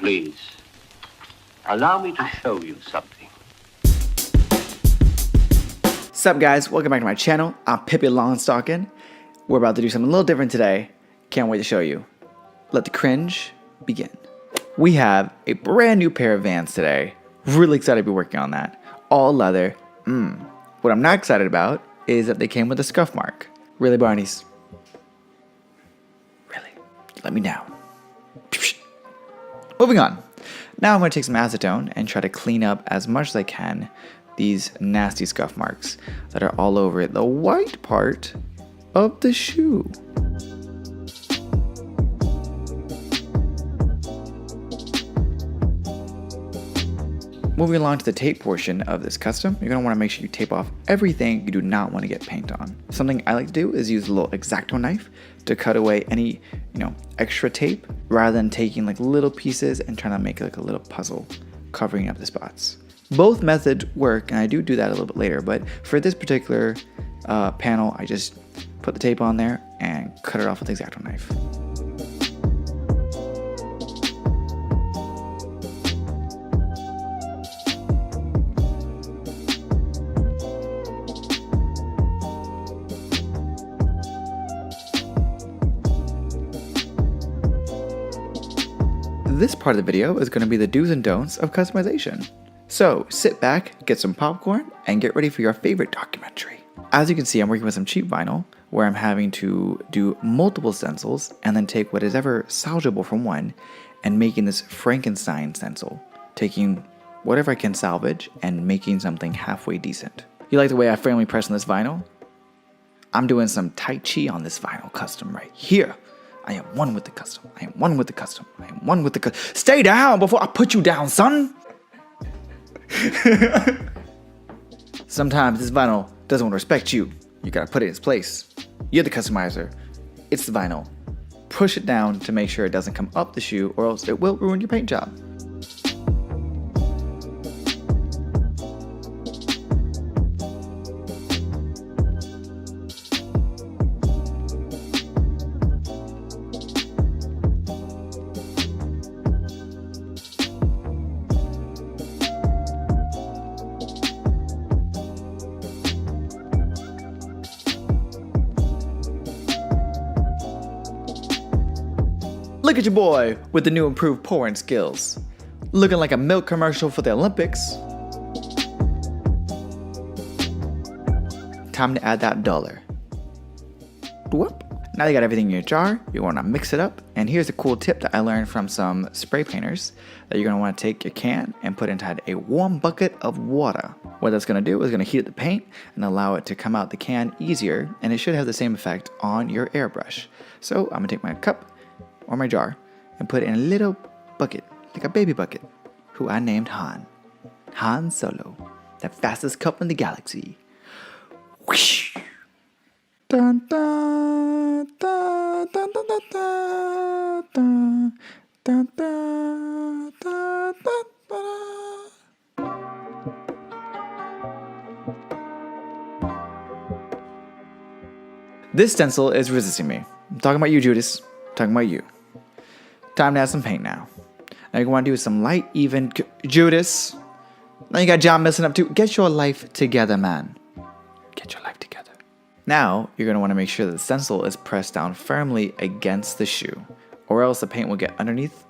Please, allow me to show you something. Sup guys, welcome back to my channel. I'm Pippi Longstocking. We're about to do something a little different today. Can't wait to show you. Let the cringe begin. We have a brand new pair of Vans today. Really excited to be working on that. All leather. What I'm not excited about is that they came with a scuff mark. Really, Barneys? Really? Let me down. Moving on. Now I'm going to take some acetone and try to clean up as much as I can these nasty scuff marks that are all over the white part of the shoe. Moving along to the tape portion of this custom, you're going to want to make sure you tape off everything you do not want to get paint on. Something I like to do is use a little X-Acto knife to cut away any, extra tape rather than taking like little pieces and trying to make like a little puzzle covering up the spots. Both methods work, and I do that a little bit later, but for this particular panel, I just put the tape on there and cut it off with the X-Acto knife. This part of the video is going to be the do's and don'ts of customization. So sit back, get some popcorn, and get ready for your favorite documentary. As you can see, I'm working with some cheap vinyl where I'm having to do multiple stencils and then take what is ever salvageable from one and making this Frankenstein stencil, taking whatever I can salvage and making something halfway decent. You like the way I firmly press on this vinyl? I'm doing some Tai Chi on this vinyl custom right here. I am one with the custom. I am one with the custom. I am one with the custom. Stay down before I put you down, son. Sometimes this vinyl doesn't want to respect you. You gotta put it in its place. You're the customizer. It's the vinyl. Push it down to make sure it doesn't come up the shoe, or else it will ruin your paint job. Look at your boy with the new improved pouring skills. Looking like a milk commercial for the Olympics. Time to add that dollar. Whoop. Now you got everything in your jar, you want to mix it up, and here's a cool tip that I learned from some spray painters that you're going to want to take your can and put inside a warm bucket of water. What that's going to do is going to heat up the paint and allow it to come out the can easier, and it should have the same effect on your airbrush. So I'm going to take my cup or my jar and put it in a little bucket, like a baby bucket, who I named Han. Han Solo, the fastest cup in the galaxy. Whoosh! Dun, dun, dun, dun, dun, dun, dun, dun, dun, dun, dun, dun. This stencil is resisting me. I'm talking about you, Judas. I'm talking about you. Time to add some paint now. Now you want to do some light, even... Judas! Now you got John messing up too. Get your life together, man. Get your life together. Now, you're going to want to make sure that the stencil is pressed down firmly against the shoe, or else the paint will get underneath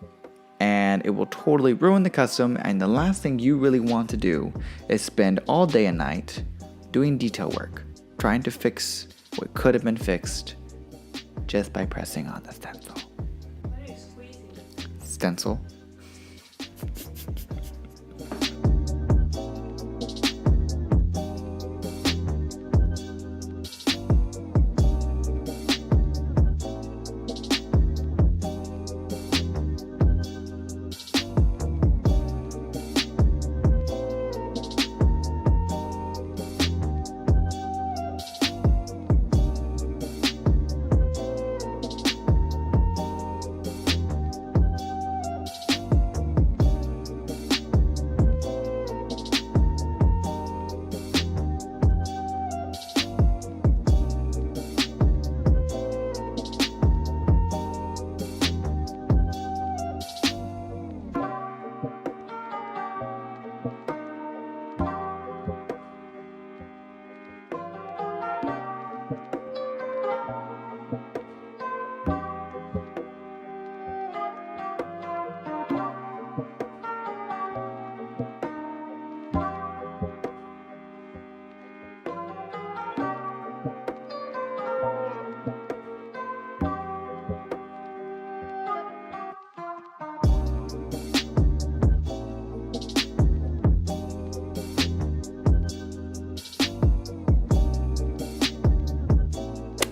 and it will totally ruin the custom, and the last thing you really want to do is spend all day and night doing detail work, trying to fix what could have been fixed just by pressing on the stencil. What are you squeezing? Stencil.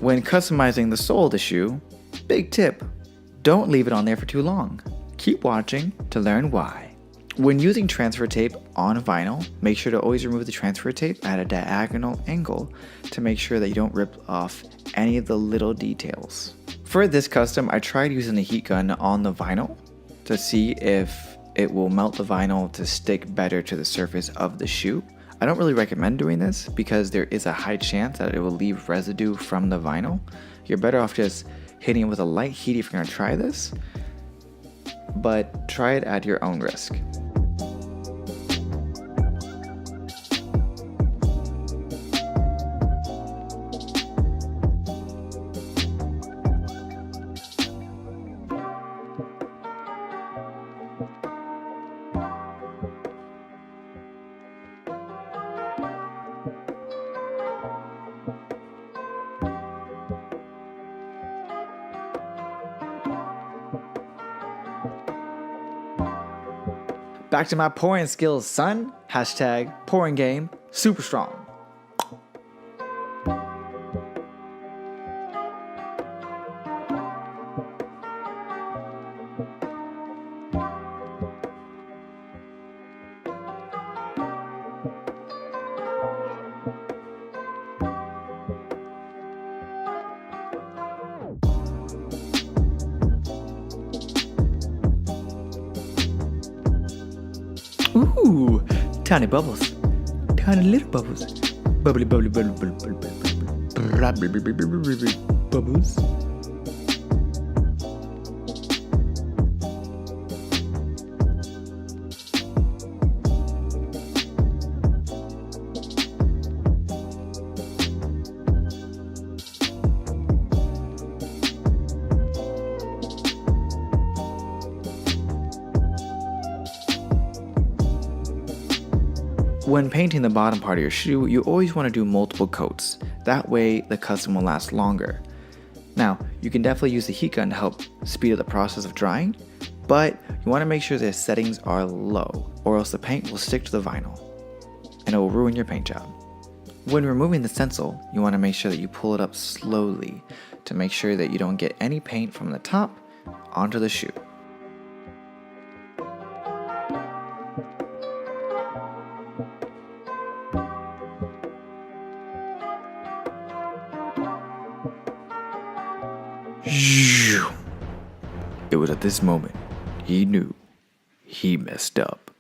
When customizing the sole of the shoe, big tip, don't leave it on there for too long. Keep watching to learn why. When using transfer tape on vinyl, make sure to always remove the transfer tape at a diagonal angle to make sure that you don't rip off any of the little details. For this custom, I tried using the heat gun on the vinyl to see if it will melt the vinyl to stick better to the surface of the shoe. I don't really recommend doing this because there is a high chance that it will leave residue from the vinyl. You're better off just hitting it with a light heat if you're going to try this, but try it at your own risk. Back to my pouring skills, son. Hashtag pouring game super strong. Ooh, tiny bubbles. Tiny little bubbles. Bubbly, bubbly, bubbly, bubbly, bubbly, bubbly, bubbles. When painting the bottom part of your shoe, you always want to do multiple coats. That way the custom will last longer. Now, you can definitely use the heat gun to help speed up the process of drying, but you want to make sure the settings are low, or else the paint will stick to the vinyl, and it will ruin your paint job. When removing the stencil, you want to make sure that you pull it up slowly to make sure that you don't get any paint from the top onto the shoe. It was at this moment he knew he messed up.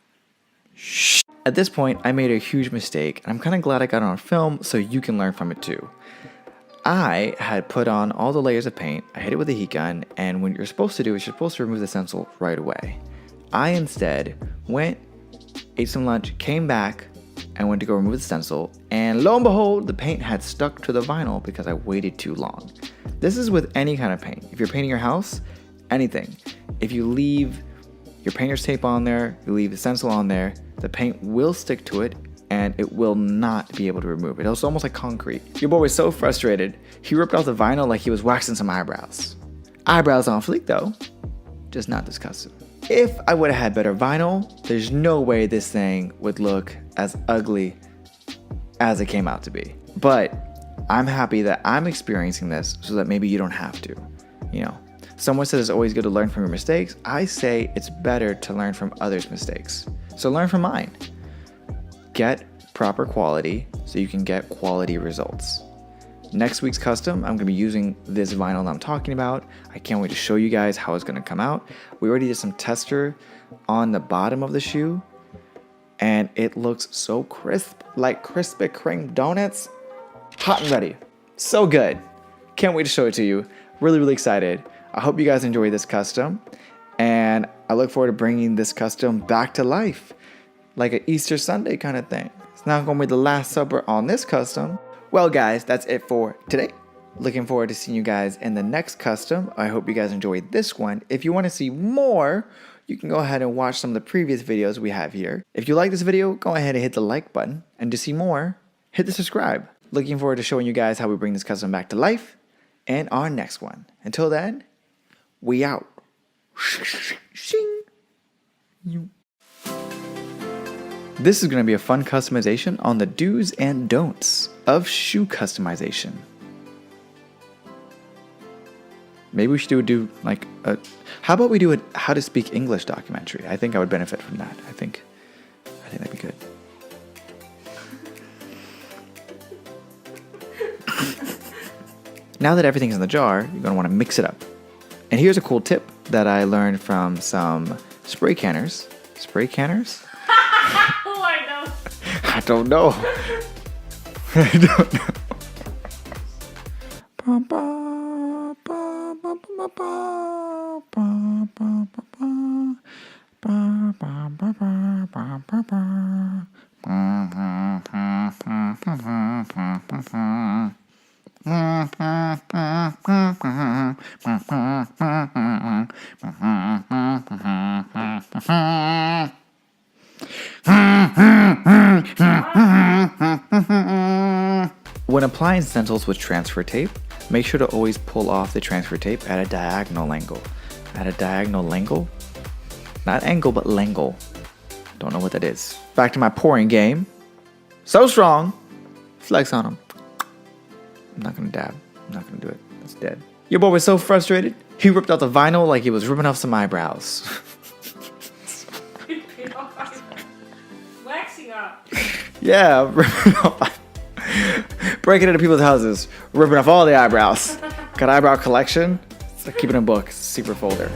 At this point, I made a huge mistake, and I'm kind of glad I got it on film so you can learn from it too. I had put on all the layers of paint, I hit it with a heat gun, and what you're supposed to do is you're supposed to remove the stencil right away. I instead went, ate some lunch, came back, and went to go remove the stencil, and lo and behold, the paint had stuck to the vinyl because I waited too long. This is with any kind of paint. If you're painting your house, anything. If you leave your painter's tape on there, you leave the stencil on there, the paint will stick to it and it will not be able to remove it. It's almost like concrete. Your boy was so frustrated, he ripped off the vinyl like he was waxing some eyebrows. Eyebrows on fleek though, just not this custom. If I would have had better vinyl, there's no way this thing would look as ugly as it came out to be. But I'm happy that I'm experiencing this so that maybe you don't have to. You know, someone says it's always good to learn from your mistakes. I say it's better to learn from others' mistakes. So learn from mine. Get proper quality so you can get quality results. Next week's custom, I'm going to be using this vinyl that I'm talking about. I can't wait to show you guys how it's going to come out. We already did some tester on the bottom of the shoe, and it looks so crisp, like Krispy Kreme donuts. Hot and ready. So good. Can't wait to show it to you. Really, really excited. I hope you guys enjoy this custom, and I look forward to bringing this custom back to life, like an Easter Sunday kind of thing. It's not going to be the Last Supper on this custom. Well guys, that's it for today. Looking forward to seeing you guys in the next custom. I hope you guys enjoyed this one. If you want to see more, you can go ahead and watch some of the previous videos we have here. If you like this video, go ahead and hit the like button. And to see more, hit the subscribe. Looking forward to showing you guys how we bring this custom back to life in our next one. Until then, we out. Shing. This is going to be a fun customization on the do's and don'ts of shoe customization. Maybe we should do like a... How about we do a how to speak English documentary? I think I would benefit from that. I think that'd be good. Now that everything's in the jar, you're going to want to mix it up. And here's a cool tip that I learned from some spray canners. Spray canners? Oh, I know. I don't know. I don't know. When applying stencils with transfer tape, make sure to always pull off the transfer tape at a diagonal angle. At a diagonal angle? Not angle, but langle. Don't know what that is. Back to my pouring game. So strong. Flex on him. I'm not gonna dab. I'm not gonna do it. That's dead. Your boy was so frustrated, he ripped out the vinyl like he was ripping off some eyebrows. Waxing up. Yeah, ripping off. Breaking into people's houses, ripping off all the eyebrows. Got eyebrow collection. It's like keeping a book, secret folder.